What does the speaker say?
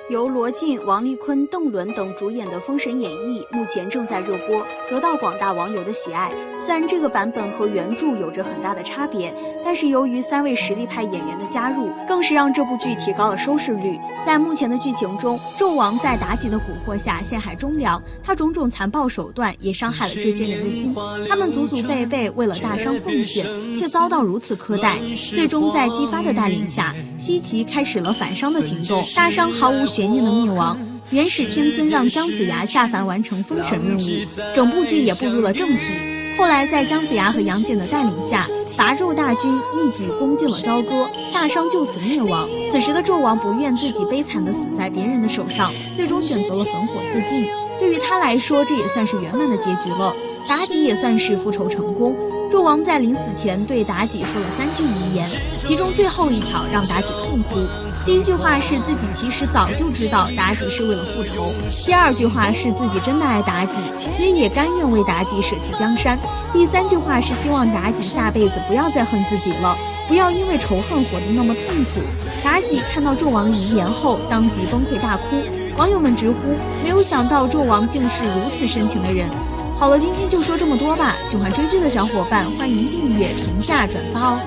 由罗晋、王丽坤、邓伦等主演的《封神演义》目前正在热播，得到广大网友的喜爱。虽然这个版本和原著有着很大的差别，但是由于3位实力派演员的加入，更是让这部剧提高了收视率。在目前的剧情中，纣王在妲己的蛊惑下陷害忠良，他种种残暴手段也伤害了这些人的心。他们祖祖辈辈为了大商奉献，却遭到如此苛待。最终在姬发的带领下，西岐开始了反商的行动，大商毫无悬念的灭亡。元始天尊让姜子牙下凡完成封神任务，整部剧也步入了正题。后来在姜子牙和杨戬的带领下，伐纣大军一举攻进了朝歌，大商就此灭亡。此时的纣王不愿自己悲惨地死在别人的手上，最终选择了焚火自尽。对于他来说，这也算是圆满的结局了。妲己也算是复仇成功。纣王在临死前对妲己说了3句遗言，其中最后一条让妲己痛哭。第一句话是自己其实早就知道妲己是为了复仇，第二句话是自己真的爱妲己，所以也甘愿为妲己舍弃江山，第3句话是希望妲己下辈子不要再恨自己了，不要因为仇恨活得那么痛苦。妲己看到纣王的遗言后，当即崩溃大哭，网友们直呼没有想到纣王竟是如此深情的人。好了，今天就说这么多吧，喜欢追剧的小伙伴欢迎订阅、评价、转发哦。